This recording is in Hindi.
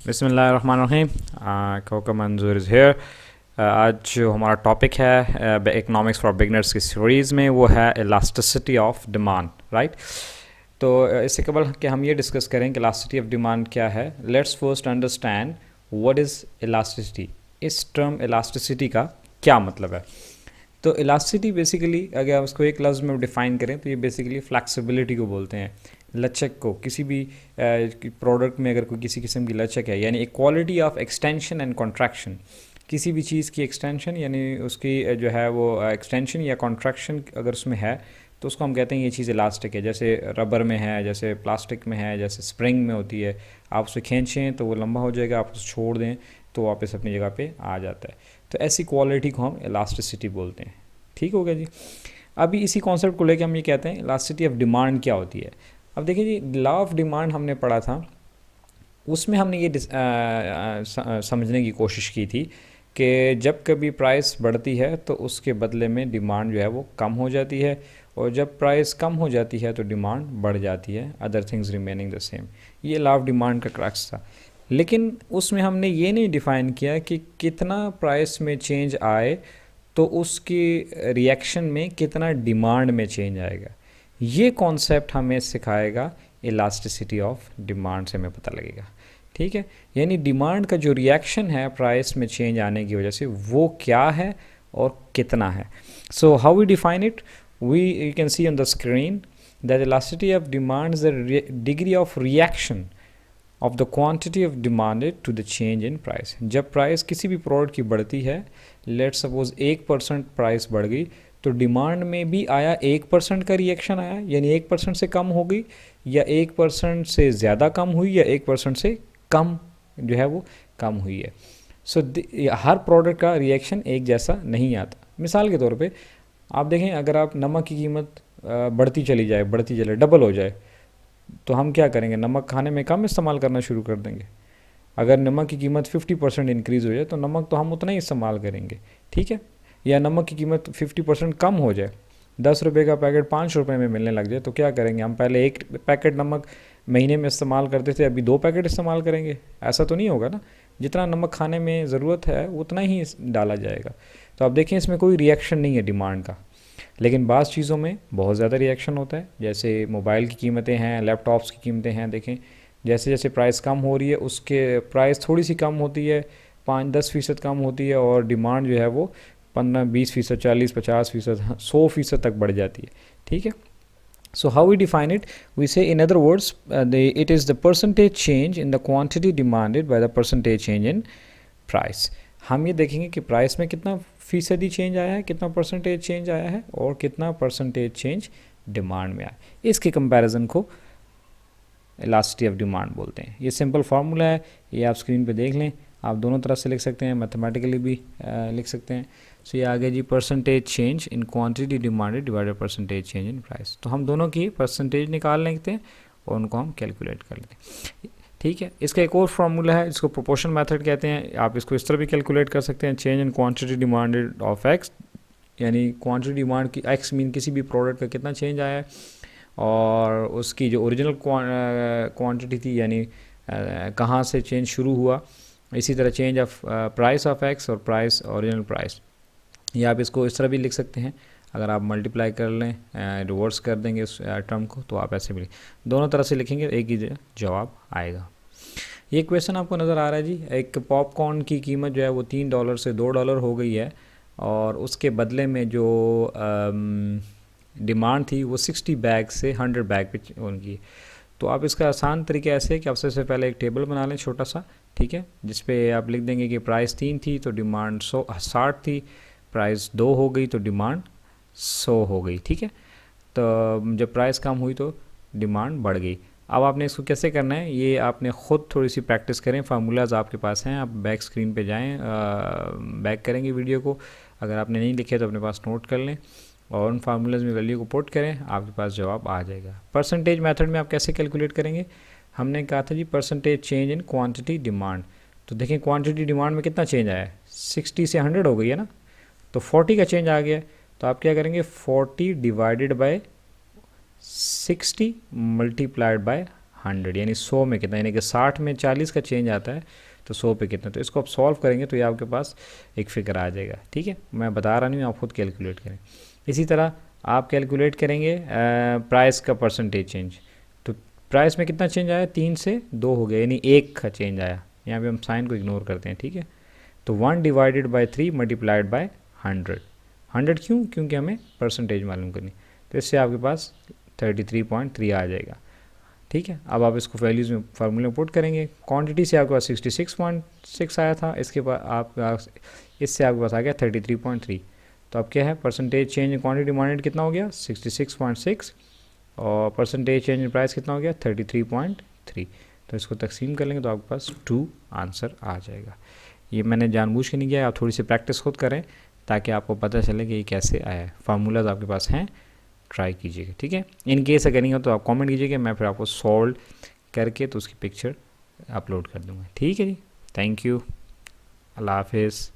बिस्मिल्लाहिर्रहमानिर्रहीम। कोका मंजूर इज़ हेयर। आज जो हमारा टॉपिक है इकनॉमिक्स फॉर बिगनर्स की सीरीज़ में वो है इलास्टिसिटी ऑफ डिमांड, राइट। तो इससे कबल कि हम ये डिस्कस करें कि इलास्टिसिटी ऑफ डिमांड क्या है, let's first understand what is elasticity. इस टर्म इलास्टिसिटी का क्या मतलब है। तो इलास्टिसिटी बेसिकली अगर आप इसको एक लफ्ज़ में डिफ़ाइन करें तो ये बेसिकली फ्लैक्सिबिलिटी को बोलते हैं, लचक को। किसी भी प्रोडक्ट में अगर कोई किसी किस्म की लचक है, यानी equality of extension and contraction. किसी भी चीज़ की एक्सटेंशन यानी उसकी जो है वो एक्सटेंशन या कॉन्ट्रैक्शन अगर उसमें है तो उसको हम कहते हैं ये चीज़ इलास्टिक है। जैसे रबर में है, जैसे प्लास्टिक में है, जैसे स्प्रिंग में होती है। आप उसे खींचें तो वो लंबा हो जाएगा, आप उसे छोड़ दें तो वापस अपनी जगह पे आ जाता है। तो ऐसी क्वालिटी को हम इलास्टिसिटी बोलते हैं। ठीक हो गया जी। अभी इसी कॉन्सेप्ट को लेकर हम ये कहते हैं इलास्टिसिटी ऑफ डिमांड क्या होती है। अब देखिए जी, लॉ ऑफ डिमांड हमने पढ़ा था, उसमें हमने ये समझने की कोशिश की थी कि जब कभी प्राइस बढ़ती है तो उसके बदले में डिमांड जो है वो कम हो जाती है, और जब प्राइस कम हो जाती है तो डिमांड बढ़ जाती है, other things remaining the same. ये लॉ ऑफ डिमांड का क्रक्स था। लेकिन उसमें हमने ये नहीं डिफ़ाइन किया कि कितना प्राइस में चेंज आए तो उसकी रिएक्शन में कितना डिमांड में चेंज आएगा। ये कॉन्सेप्ट हमें सिखाएगा इलास्टिसिटी ऑफ डिमांड से हमें पता लगेगा। ठीक है, यानी डिमांड का जो रिएक्शन है प्राइस में चेंज आने की वजह से वो क्या है और कितना है। So how we define it, we you can see on the screen that elasticity of demand is the degree of reaction of the quantity of demanded to the change in price. जब प्राइस किसी भी प्रोडक्ट की बढ़ती है, लेट सपोज 1% प्राइस बढ़ गई तो डिमांड में भी आया 1% का रिएक्शन आया, यानी 1% से कम हो गई, या 1% से ज़्यादा कम हुई, या 1% से कम जो है वो कम हुई है। सो हर प्रोडक्ट का रिएक्शन एक जैसा नहीं आता। मिसाल के तौर पे आप देखें, अगर आप नमक की कीमत बढ़ती चली जाए, डबल हो जाए, तो हम क्या करेंगे, नमक खाने में कम इस्तेमाल करना शुरू कर देंगे। अगर नमक की कीमत 50% इंक्रीज़ हो जाए तो नमक तो हम उतना ही इस्तेमाल करेंगे, ठीक है। या नमक की कीमत 50% कम हो जाए, 10 रुपये का पैकेट 5 रुपये में मिलने लग जाए, तो क्या करेंगे, हम पहले एक पैकेट नमक महीने में इस्तेमाल करते थे, अभी 2 पैकेट इस्तेमाल करेंगे। ऐसा तो नहीं होगा ना, जितना नमक खाने में ज़रूरत है उतना ही डाला जाएगा। तो आप देखें, इसमें कोई रिएक्शन नहीं है डिमांड का। लेकिन बाज़ चीज़ों में बहुत ज़्यादा रिएक्शन होता है, जैसे मोबाइल की कीमतें हैं, लैपटॉप्स की कीमतें हैं। देखें, जैसे जैसे प्राइस कम हो रही है उसके प्राइस थोड़ी सी कम होती है, 5-10% कम होती है, और डिमांड जो है वो 15-20%, 40-50%, 100% तक बढ़ जाती है। ठीक है। So how we define it? We say, in other words, it is the percentage change in the quantity demanded by the percentage change in price. हम ये देखेंगे कि प्राइस में कितना फीसदी चेंज आया है, कितना परसेंटेज चेंज आया है, और कितना परसेंटेज चेंज डिमांड में आया। इसके कंपैरिजन को इलास्टिसिटी ऑफ डिमांड बोलते हैं। ये सिंपल फार्मूला है, ये आप स्क्रीन पे देख लें। आप दोनों तरफ से लिख सकते हैं, मैथमेटिकली भी लिख सकते हैं। सो ये आगे जी, percentage change in quantity demanded divided percentage change in price. तो हम दोनों की परसेंटेज निकाल लेते हैं और उनको हम कैलकुलेट कर लेते हैं। ठीक है। इसका एक और फार्मूला है जिसको प्रोपोर्शन मेथड कहते हैं। आप इसको इस तरह भी कैलकुलेट कर सकते हैं, change in quantity demanded of x, यानी क्वांटिटी डिमांड की एक्स मीन किसी भी प्रोडक्ट का कितना चेंज आया है, और उसकी जो ओरिजिनल क्वांटिटी थी, यानी कहाँ से चेंज शुरू हुआ। इसी तरह change of price of x और प्राइस ओरिजिनल प्राइस। या आप इसको इस तरह भी लिख सकते हैं, अगर आप मल्टीप्लाई कर लें, रिवर्स कर देंगे उस टर्म को, तो आप ऐसे भी दोनों तरह से लिखेंगे, एक ही जवाब आएगा। ये क्वेश्चन आपको नज़र आ रहा है जी, एक पॉपकॉर्न की कीमत जो है वो $3 से $2 हो गई है, और उसके बदले में जो डिमांड थी वो 60 बैग से 100 बैग पे उनकी। तो आप इसका आसान तरीका ऐसे है कि आप सबसे पहले एक टेबल बना लें छोटा सा, ठीक है, जिसपे आप लिख देंगे कि प्राइस 3 थी तो डिमांड 60 थी, प्राइस 2 हो गई तो डिमांड 100 हो गई। ठीक है। तो जब प्राइस कम हुई तो डिमांड बढ़ गई। अब आपने इसको कैसे करना है, ये आपने ख़ुद थोड़ी सी प्रैक्टिस करें। फार्मूलाज आपके पास हैं, आप बैक स्क्रीन पे जाएं, बैक करेंगे वीडियो को। अगर आपने नहीं लिखे तो अपने पास नोट कर लें और उन फार्मूलाज में वैल्यू को पुट करें, आपके पास जवाब आ जाएगा। परसेंटेज मेथड में आप कैसे कैलकुलेट करेंगे, हमने कहा था जी percentage change in quantity demand. तो देखें क्वांटिटी डिमांड में कितना चेंज आया है, 60 से 100 हो गई है ना, तो 40 का चेंज आ गया। तो आप क्या करेंगे, 40 डिवाइडेड बाय 60 मल्टीप्लाइड बाय 100, यानी 100 में कितना, यानी कि 60 में 40 का चेंज आता है तो 100 पे कितना। तो इसको आप सॉल्व करेंगे तो ये आपके पास एक फिगर आ जाएगा। ठीक है, मैं बता रहा नहीं हूँ, आप खुद कैलकुलेट करें। इसी तरह आप कैलकुलेट करेंगे प्राइस का परसेंटेज चेंज। तो प्राइस में कितना चेंज आया, 3 से 2 हो गया, यानी 1 का चेंज आया। यहाँ पे हम साइन को इग्नोर करते हैं। ठीक है, तो 1 डिवाइडेड बाई 3 मल्टीप्लाइड बाय 100। 100 क्यों, क्योंकि हमें परसेंटेज मालूम करनी। तो इससे आपके पास 33.3 आ जाएगा। ठीक है, अब आप इसको वैल्यूज़ में फार्मूले में पुट करेंगे। क्वांटिटी से आपके पास 66.6 आया था, इसके बाद आप इससे आपके पास आ गया 33.3। तो अब क्या है, percentage change in quantity demanded कितना हो गया 66.6, और परसेंटेज चेंज इन प्राइस कितना हो गया 33.3। तो इसको तकसीम कर लेंगे तो आपके पास 2 आंसर आ जाएगा। ये मैंने जानबूझ के नहीं किया, आप थोड़ी सी प्रैक्टिस खुद करें ताकि आपको पता चले कि ये कैसे आया है। फार्मूलाज आपके पास हैं, ट्राई कीजिएगा। ठीक है, इन केस अगर नहीं हो तो आप कमेंट कीजिएगा, मैं फिर आपको सॉल्व करके तो उसकी पिक्चर अपलोड कर दूँगा। ठीक है जी, थैंक यू, अल्लाह हाफिज़।